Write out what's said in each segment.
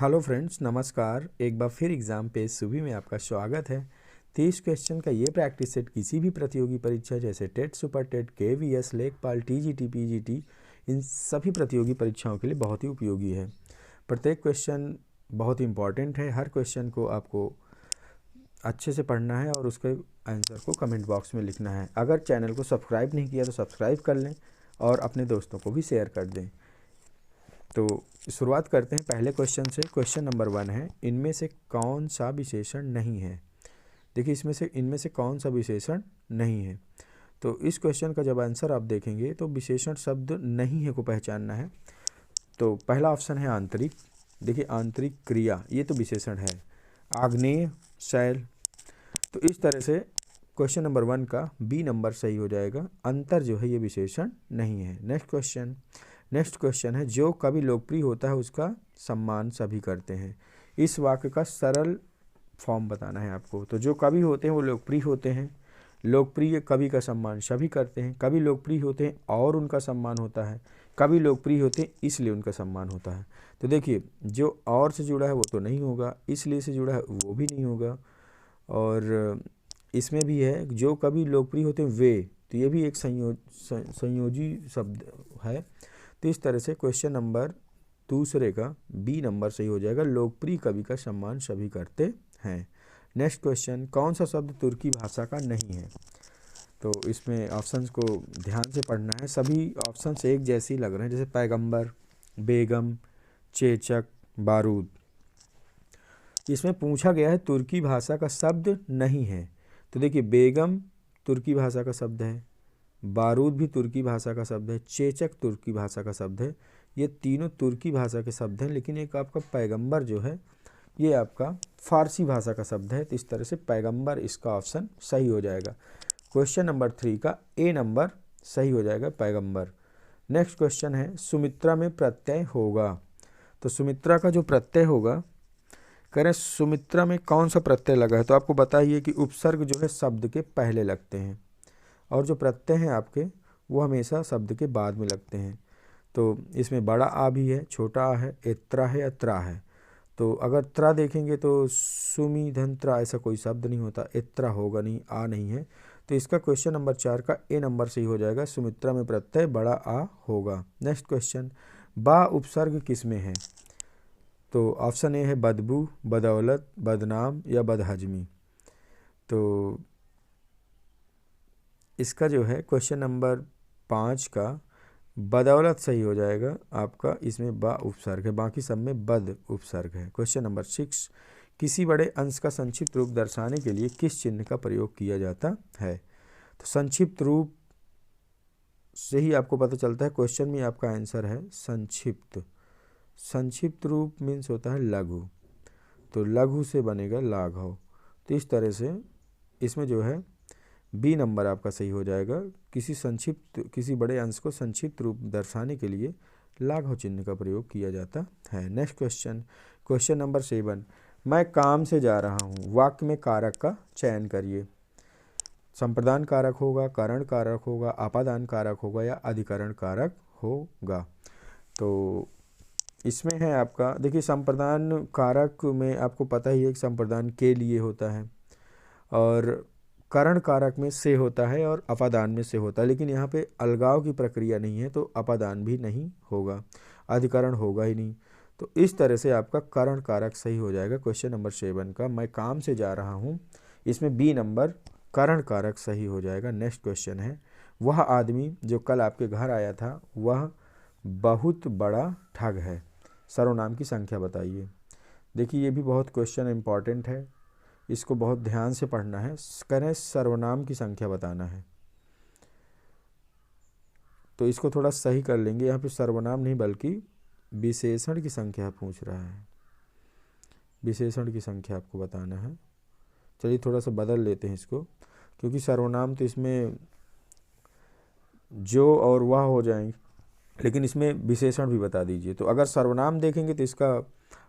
Hello friends, नमस्कार। एक बार फिर एग्ज़ाम पेज सुबह में आपका स्वागत है। 30 क्वेश्चन का ये प्रैक्टिस सेट किसी भी प्रतियोगी परीक्षा जैसे टेट, सुपर टेट, केवीएस, लेखपाल, टीजीटी, पीजीटी, इन सभी प्रतियोगी परीक्षाओं के लिए बहुत ही उपयोगी है। प्रत्येक क्वेश्चन बहुत ही इंपॉर्टेंट है। हर क्वेश्चन को आपको अच्छे से पढ़ना है और उसके आंसर को कमेंट बॉक्स में लिखना है। अगर चैनल को सब्सक्राइब नहीं किया तो सब्सक्राइब कर लें और अपने दोस्तों को भी शेयर कर दें। तो शुरुआत करते हैं पहले क्वेश्चन से। क्वेश्चन नंबर 1 है, इनमें से कौन सा विशेषण नहीं है। देखिए, इनमें से कौन सा विशेषण नहीं है। तो इस क्वेश्चन का जब आंसर आप देखेंगे तो विशेषण शब्द नहीं है को पहचानना है। तो पहला ऑप्शन है आंतरिक। देखिए, आंतरिक क्रिया ये तो विशेषण है। आग्नेय, शैल। तो इस तरह से क्वेश्चन नंबर 1 का बी नंबर सही हो जाएगा। अंतर जो है ये विशेषण नहीं है। नेक्स्ट क्वेश्चन है, जो कवि लोकप्रिय होता है उसका सम्मान सभी करते हैं। इस वाक्य का सरल फॉर्म बताना है आपको। तो जो कवि होते हैं वो लोकप्रिय होते हैं। लोकप्रिय कवि का सम्मान सभी करते हैं। कवि लोकप्रिय होते हैं और उनका सम्मान होता है। कवि लोकप्रिय होते हैं इसलिए उनका सम्मान होता है। तो देखिए, जो और से जुड़ा है वो तो नहीं होगा, इसलिए से जुड़ा है वो भी नहीं होगा। और इसमें भी है, जो कवि लोकप्रिय होते हैं वे, तो ये भी एक संयोजी शब्द है। तो इस तरह से क्वेश्चन नंबर दूसरे का बी नंबर सही हो जाएगा। लोकप्रिय कवि का सम्मान सभी करते हैं। नेक्स्ट क्वेश्चन, कौन सा शब्द तुर्की भाषा का नहीं है। तो इसमें ऑप्शंस को ध्यान से पढ़ना है। सभी ऑप्शंस एक जैसे ही लग रहे हैं, जैसे पैगंबर, बेगम, चेचक, बारूद। इसमें पूछा गया है तुर्की भाषा का शब्द नहीं है। तो देखिए, बेगम तुर्की भाषा का शब्द है, बारूद भी तुर्की भाषा का शब्द है, चेचक तुर्की भाषा का शब्द है। ये तीनों तुर्की भाषा के शब्द हैं, लेकिन एक आपका पैगंबर जो है ये आपका फारसी भाषा का शब्द है। तो इस तरह से पैगंबर इसका ऑप्शन सही हो जाएगा। क्वेश्चन नंबर 3 का ए नंबर सही हो जाएगा, पैगंबर। नेक्स्ट क्वेश्चन है, सुमित्रा में प्रत्यय होगा। तो सुमित्रा का जो प्रत्यय होगा, कह रहे हैं सुमित्रा में कौन सा प्रत्यय लगा है। तो आपको बताइए कि उपसर्ग जो है शब्द के पहले लगते हैं और जो प्रत्यय हैं आपके वो हमेशा शब्द के बाद में लगते हैं। तो इसमें बड़ा आ भी है, छोटा आ है, एत्रा है या त्रा है। तो अगर त्रा देखेंगे तो सुमी धन त्रा ऐसा कोई शब्द नहीं होता, एत्रा होगा नहीं, आ नहीं है। तो इसका क्वेश्चन नंबर 4 का ए नंबर सही हो जाएगा। सुमित्रा में प्रत्यय बड़ा आ होगा। नेक्स्ट क्वेश्चन, बा उपसर्ग किस में है। तो ऑप्शन ए है बदबू, बदौलत, बदनाम या बदहजमी। तो इसका जो है क्वेश्चन नंबर 5 का बदौलत सही हो जाएगा आपका। इसमें बा उपसर्ग है, बाकी सब में बद उपसर्ग है। क्वेश्चन नंबर 6, किसी बड़े अंश का संक्षिप्त रूप दर्शाने के लिए किस चिन्ह का प्रयोग किया जाता है। तो संक्षिप्त रूप से ही आपको पता चलता है, क्वेश्चन में आपका आंसर है संक्षिप्त। संक्षिप्त रूप मीन्स होता है लघु, तो लघु से बनेगा लाघव। तो इस तरह से इसमें जो है बी नंबर आपका सही हो जाएगा। किसी बड़े अंश को संक्षिप्त रूप दर्शाने के लिए लाघव चिन्ह का प्रयोग किया जाता है। नेक्स्ट क्वेश्चन नंबर 7, मैं काम से जा रहा हूँ। वाक्य में कारक का चयन करिए। संप्रदान कारक होगा, कारण कारक होगा, आपादान कारक होगा या अधिकरण कारक होगा। तो इसमें है आपका, देखिए संप्रदान कारक में आपको पता ही है कि संप्रदान के लिए होता है, और करण कारक में से होता है और अपादान में से होता है। लेकिन यहाँ पे अलगाव की प्रक्रिया नहीं है, तो अपादान भी नहीं होगा, अधिकरण होगा ही नहीं। तो इस तरह से आपका करण कारक सही हो जाएगा। क्वेश्चन नंबर 7 का मैं काम से जा रहा हूँ, इसमें बी नंबर करण कारक सही हो जाएगा। नेक्स्ट क्वेश्चन है, वह आदमी जो कल आपके घर आया था वह बहुत बड़ा ठग है। सर्वनाम की संख्या बताइए। देखिए, ये भी बहुत क्वेश्चन इंपॉर्टेंट है, इसको बहुत ध्यान से पढ़ना है। करें सर्वनाम की संख्या बताना है, तो इसको थोड़ा सही कर लेंगे। यहाँ पे सर्वनाम नहीं बल्कि विशेषण की संख्या पूछ रहा है। विशेषण की संख्या आपको बताना है। चलिए थोड़ा सा बदल लेते हैं इसको, क्योंकि सर्वनाम तो इसमें जो और वह हो जाएंगे, लेकिन इसमें विशेषण भी बता दीजिए। तो अगर सर्वनाम देखेंगे तो इसका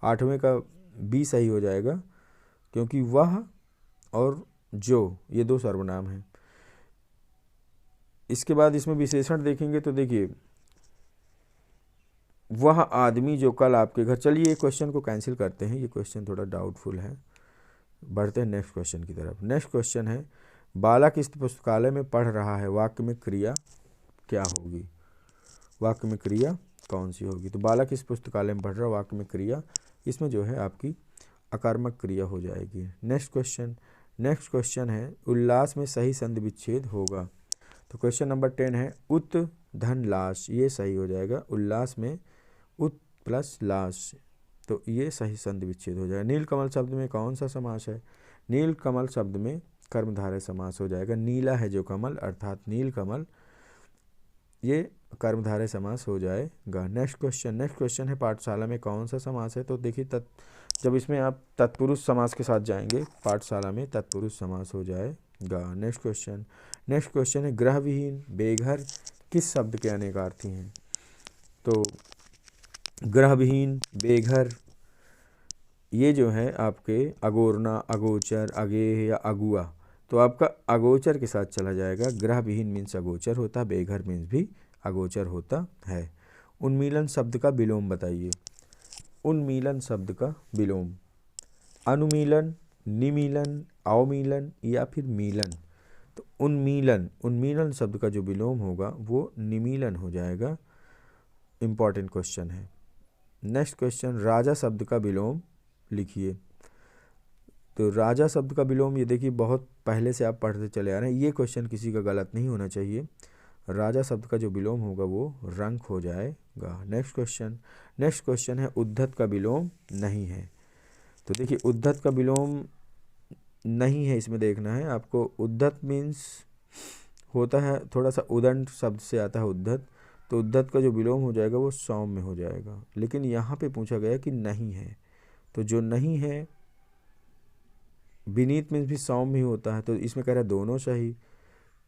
8वें का बी सही हो जाएगा, क्योंकि वह और जो ये दो सर्वनाम हैं। इसके बाद इसमें विशेषण देखेंगे तो देखिए, वह आदमी जो कल आपके घर, चलिए ये क्वेश्चन को कैंसिल करते हैं, ये क्वेश्चन थोड़ा डाउटफुल है। बढ़ते हैं नेक्स्ट क्वेश्चन की तरफ। नेक्स्ट क्वेश्चन है, बालक इस पुस्तकालय में पढ़ रहा है, वाक्य में क्रिया क्या होगी? वाक्य में क्रिया कौन सी होगी? तो बालक इस पुस्तकालय में पढ़ रहा है, वाक्य में क्रिया, इसमें जो है आपकी अकर्मक क्रिया हो जाएगी। नेक्स्ट क्वेश्चन है, उल्लास में सही संधि विच्छेद होगा। तो क्वेश्चन नंबर 10 है, उत धन लाश, ये सही हो जाएगा। उल्लास में उत प्लस लाश, तो ये सही संधि विच्छेद हो जाएगा। नीलकमल शब्द में कौन सा समास है? नीलकमल शब्द में कर्मधारय समास हो जाएगा। नीला है जो कमल अर्थात नीलकमल, ये कर्मधारय समास हो जाएगा। नेक्स्ट क्वेश्चन है, पाठशाला में कौन सा समास है? तो देखिए जब इसमें आप तत्पुरुष समास के साथ जाएंगे, पाठशाला में तत्पुरुष समास हो जाएगा। नेक्स्ट क्वेश्चन है, ग्रहविहीन बेघर किस शब्द के अनेकार्थी हैं? तो ग्रहविहीन बेघर ये जो है आपके अगोरना, अगोचर, अगेह या अगुआ, तो आपका अगोचर के साथ चला जाएगा। ग्रहविहीन मीन्स अगोचर होता है, बेघर मीन्स भी अगोचर होता है। उन्मीलन शब्द का विलोम बताइए। उन्मीलन शब्द का विलोम, अनुमीलन, निमीलन, अवमीलन या फिर मीलन। तो उन्मीलन शब्द का जो विलोम होगा वो निमीलन हो जाएगा। इम्पॉर्टेंट क्वेश्चन है। नेक्स्ट क्वेश्चन, राजा शब्द का विलोम लिखिए। तो राजा शब्द का विलोम, ये देखिए बहुत पहले से आप पढ़ते चले आ रहे हैं, ये क्वेश्चन किसी का गलत नहीं होना चाहिए। राजा शब्द का जो विलोम होगा वो रंक हो जाएगा। नेक्स्ट क्वेश्चन है, उद्धत का विलोम नहीं है। तो देखिए उद्धत का विलोम नहीं है, इसमें देखना है आपको। उद्धत मीन्स होता है थोड़ा सा उदंड शब्द से आता है उद्धत, तो उद्धत का जो विलोम हो जाएगा वो सौम्य हो जाएगा। लेकिन यहाँ पे पूछा गया कि नहीं है, तो जो नहीं है, विनीत मीन्स भी सौम्य ही होता है, तो इसमें कह रहा है दोनों सही।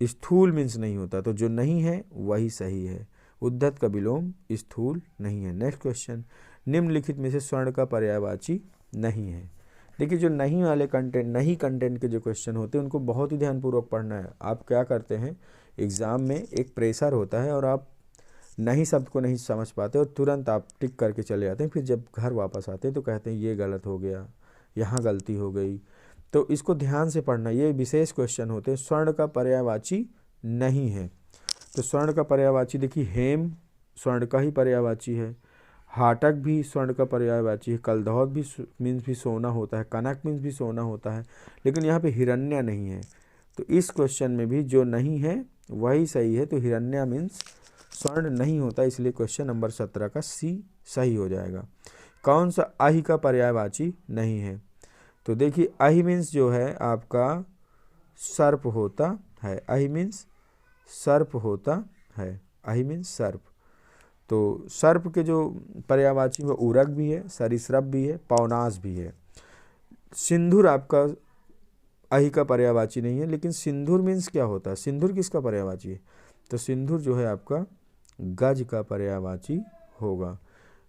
स्थूल मीन्स नहीं होता, तो जो नहीं है वही सही है। उद्धत का विलोम स्थूल नहीं है। नेक्स्ट क्वेश्चन, निम्नलिखित में से स्वर्ण का पर्यायवाची नहीं है। देखिए जो नहीं वाले कंटेंट के जो क्वेश्चन होते हैं उनको बहुत ही ध्यानपूर्वक पढ़ना है। आप क्या करते हैं, एग्ज़ाम में एक प्रेशर होता है और आप नहीं शब्द को नहीं समझ पाते और तुरंत आप टिक करके चले जाते हैं, फिर जब घर वापस आते हैं तो कहते हैं ये गलत हो गया, यहाँ गलती हो गई। तो इसको ध्यान से पढ़ना, ये विशेष क्वेश्चन होते हैं। स्वर्ण का पर्यायवाची नहीं है, तो स्वर्ण का पर्यायवाची देखिए, हेम स्वर्ण का ही पर्यायवाची है, हाटक भी स्वर्ण का पर्यायवाची है, कलधौत भी मीन्स भी सोना होता है, कनक मीन्स भी सोना होता है, लेकिन यहाँ पे हिरण्य नहीं है। तो इस क्वेश्चन में भी जो नहीं है वही सही है, तो हिरण्य मीन्स स्वर्ण नहीं होता, इसलिए क्वेश्चन नंबर 17 का सी सही हो जाएगा। कौन सा अहि का पर्यायवाची नहीं है? तो देखिए अहि मीन्स जो है आपका सर्प होता है, अहि मीन्स सर्प होता है, अहि मीन्स सर्प। तो सर्प के जो पर्यायवाची वो उरग भी है, सरीसृप भी है, पवनास भी है। सिंदूर आपका अहि का पर्यायवाची नहीं है, लेकिन सिंदूर मीन्स क्या होता है? सिंदूर किसका पर्यायवाची है? तो सिंदूर जो है आपका गज का पर्यायवाची होगा।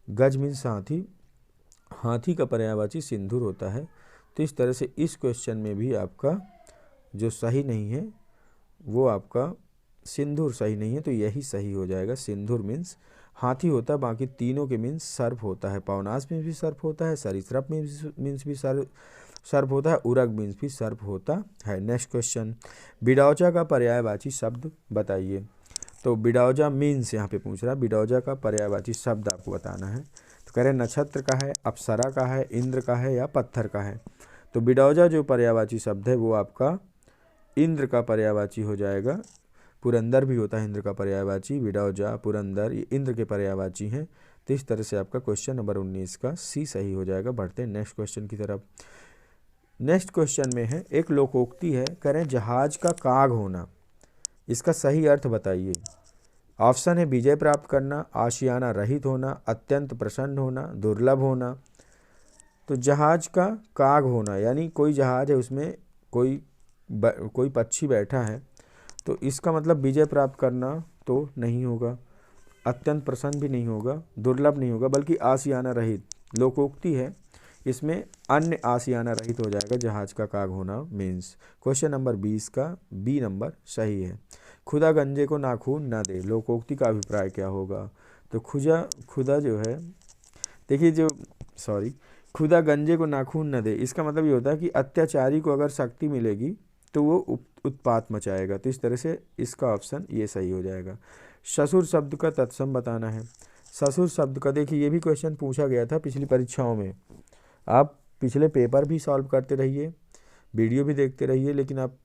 गज मीन्स हाथी, हाथी का पर्यायवाची सिंदूर होता है। तो इस तरह से इस क्वेश्चन में भी आपका जो सही नहीं है वो आपका सिंदूर सही नहीं है, तो यही सही हो जाएगा। सिंदूर मीन्स हाथी होता है, बाकी तीनों के मीन्स सर्प होता है। पवनास मीन्स भी सर्प होता है, सरीसृप मीन्स भी सर्प होता है, उरग मीन्स भी सर्प होता है। नेक्स्ट क्वेश्चन, बिडौचा का पर्यायवाची शब्द बताइए। तो बिडौजा मीन्स यहाँ पे पूछ रहा है, बिडौजा का पर्यायवाची शब्द आपको बताना है। तो कह रहे नक्षत्र का है, अप्सरा का है, इंद्र का है या पत्थर का है। तो बिडौजा जो पर्यायवाची शब्द है वो आपका इंद्र का पर्यायवाची हो जाएगा। पुरंदर भी होता है इंद्र का पर्यायवाची, बिडौजा, पुरंदर ये इंद्र के पर्यायवाची हैं। तो इस तरह से आपका क्वेश्चन नंबर 19 का सी सही हो जाएगा। बढ़ते हैं नेक्स्ट क्वेश्चन की तरफ। नेक्स्ट क्वेश्चन में है, एक लोकोक्ति है, कह रहे हैं जहाज का काग होना, इसका सही अर्थ बताइए। ऑप्शन है विजय प्राप्त करना, आशियाना रहित होना, अत्यंत प्रसन्न होना, दुर्लभ होना। तो जहाज का काग होना यानी कोई जहाज है उसमें कोई पक्षी बैठा है, तो इसका मतलब विजय प्राप्त करना तो नहीं होगा, अत्यंत प्रसन्न भी नहीं होगा, दुर्लभ नहीं होगा, बल्कि आशियाना रहित। लोकोक्ति है, इसमें अन्य आशियाना रहित हो जाएगा जहाज का काग होना मीन्स। क्वेश्चन नंबर 20 का बी नंबर सही है। खुदा गंजे को नाखून न दे, लोकोक्ति का अभिप्राय क्या होगा? तो खुदा जो है, देखिए जो खुदा गंजे को नाखून न दे, इसका मतलब ये होता है कि अत्याचारी को अगर शक्ति मिलेगी तो वो उत्पात मचाएगा। तो इस तरह से इसका ऑप्शन ये सही हो जाएगा। ससुर शब्द का तत्सम बताना है। ससुर शब्द का देखिए ये भी क्वेश्चन पूछा गया था पिछली परीक्षाओं में। आप पिछले पेपर भी सॉल्व करते रहिए, वीडियो भी देखते रहिए, लेकिन आप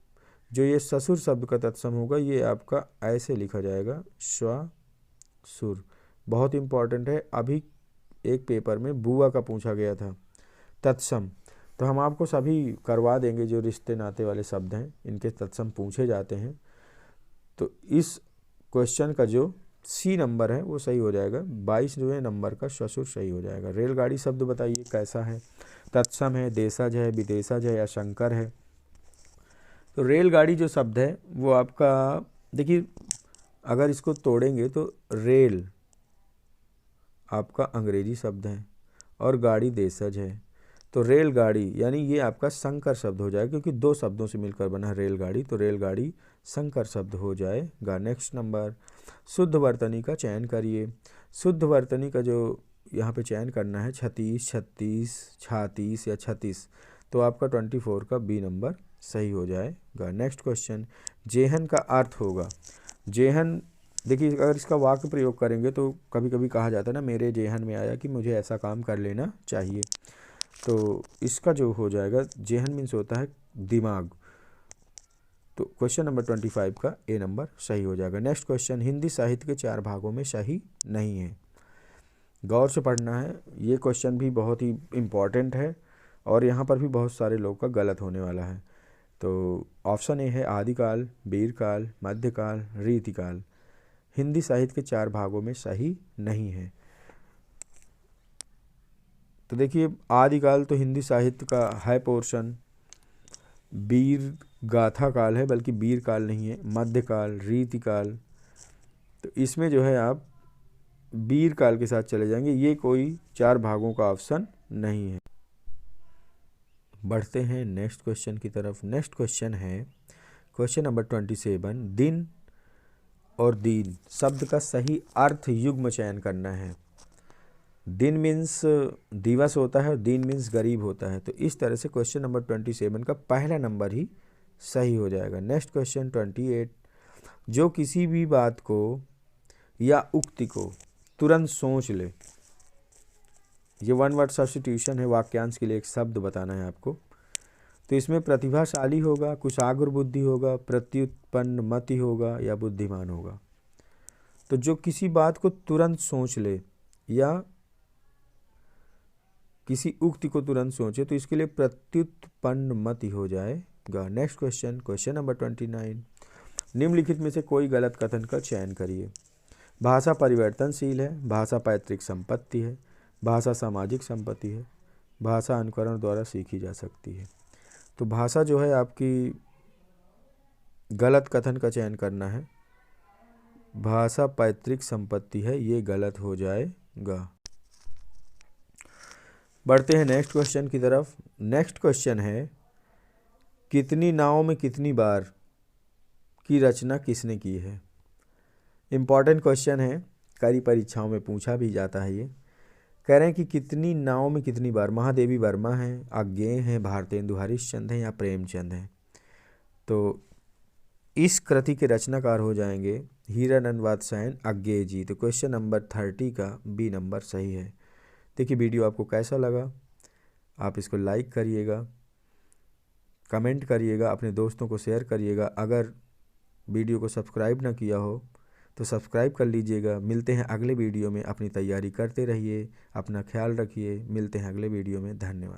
जो ये ससुर शब्द का तत्सम होगा ये आपका ऐसे लिखा जाएगा, श्वा-सुर। बहुत इंपॉर्टेंट है, अभी एक पेपर में बुआ का पूछा गया था तत्सम। तो हम आपको सभी करवा देंगे, जो रिश्ते नाते वाले शब्द हैं इनके तत्सम पूछे जाते हैं। तो इस क्वेश्चन का जो सी नंबर है वो सही हो जाएगा, 22वें नंबर का ससुर सही हो जाएगा। रेलगाड़ी शब्द बताइए कैसा है, तत्सम है, देशज है, विदेशज है या शंकर है। तो रेलगाड़ी जो शब्द है वो आपका, देखिए अगर इसको तोड़ेंगे तो रेल आपका अंग्रेजी शब्द है और गाड़ी देशज है। तो रेलगाड़ी यानी ये आपका संकर शब्द हो जाएगा, क्योंकि दो शब्दों से मिलकर बना है रेलगाड़ी, तो रेलगाड़ी संकर शब्द हो जाएगा। नेक्स्ट नंबर, शुद्ध वर्तनी का चयन करिए। शुद्ध वर्तनी का जो यहाँ पे चयन करना है 36, 36, 36 या 36, तो आपका 24 का बी नंबर सही हो जाएगा। नेक्स्ट क्वेश्चन, जेहन का अर्थ होगा। जेहन, देखिए अगर इसका वाक्य प्रयोग करेंगे तो कभी कभी कहा जाता है ना, मेरे जेहन में आया कि मुझे ऐसा काम कर लेना चाहिए। तो इसका जो हो जाएगा, जेहन मीन्स होता है दिमाग। तो क्वेश्चन नंबर 25 का ए नंबर सही हो जाएगा। नेक्स्ट क्वेश्चन, हिंदी साहित्य के 4 भागों में सही नहीं है। गौर से पढ़ना है, ये क्वेश्चन भी बहुत ही इम्पॉर्टेंट है और यहाँ पर भी बहुत सारे लोग का गलत होने वाला है। तो ऑप्शन ए है आदिकाल, वीरकाल, मध्यकाल, रीतिकाल। हिंदी साहित्य के 4 भागों में सही नहीं है। तो देखिए आदिकाल तो हिंदी साहित्य का है पोर्शन, वीर गाथा काल है बल्कि वीर काल नहीं है, मध्यकाल, रीतिकाल, तो इसमें जो है आप वीर काल के साथ चले जाएंगे, ये कोई 4 भागों का ऑप्शन नहीं है। बढ़ते हैं नेक्स्ट क्वेश्चन की तरफ। नेक्स्ट क्वेश्चन है क्वेश्चन नंबर 27, दिन और दीन शब्द का सही अर्थ युग्म चयन करना है। दिन मीन्स दिवस होता है और दीन मीन्स गरीब होता है। तो इस तरह से क्वेश्चन नंबर 27 का पहला नंबर ही सही हो जाएगा। नेक्स्ट क्वेश्चन 28, जो किसी भी बात को या उक्ति को तुरंत सोच ले। ये वन वर्ड सब्स्टिट्यूशन है, वाक्यांश के लिए एक शब्द बताना है आपको। तो इसमें प्रतिभाशाली होगा, कुशाग्र बुद्धि होगा, प्रत्युत्पन्न मति होगा या बुद्धिमान होगा। तो जो किसी बात को तुरंत सोच ले या किसी उक्ति को तुरंत सोचे, तो इसके लिए प्रत्युत्पन्न मति हो जाएगा। नेक्स्ट क्वेश्चन, क्वेश्चन नंबर 29, निम्नलिखित में से कोई गलत कथन का चयन करिए। भाषा परिवर्तनशील है, भाषा पैतृक संपत्ति है, भाषा सामाजिक संपत्ति है, भाषा अनुकरण द्वारा सीखी जा सकती है। तो भाषा जो है आपकी गलत कथन का चयन करना है, भाषा पैतृक संपत्ति है, ये गलत हो जाएगा। बढ़ते हैं नेक्स्ट क्वेश्चन की तरफ। नेक्स्ट क्वेश्चन है, कितनी नाव में कितनी बार की रचना किसने की है। इम्पॉर्टेंट क्वेश्चन है, कई परीक्षाओं में पूछा भी जाता है। ये कह रहे हैं कि कितनी नाव में कितनी बार, महादेवी वर्मा हैं, अज्ञेय हैं, भारतेंदु हरिश्चंद्र हैं या प्रेमचंद हैं। तो इस कृति के रचनाकार हो जाएंगे हीरानंद वात्स्यायन अज्ञेय जी। तो क्वेश्चन नंबर 30 का बी नंबर सही है। देखिए वीडियो आपको कैसा लगा, आप इसको लाइक करिएगा, कमेंट करिएगा, अपने दोस्तों को शेयर करिएगा। अगर वीडियो को सब्सक्राइब ना किया हो तो सब्सक्राइब कर लीजिएगा। मिलते हैं अगले वीडियो में, अपनी तैयारी करते रहिए, अपना ख्याल रखिए। मिलते हैं अगले वीडियो में, धन्यवाद।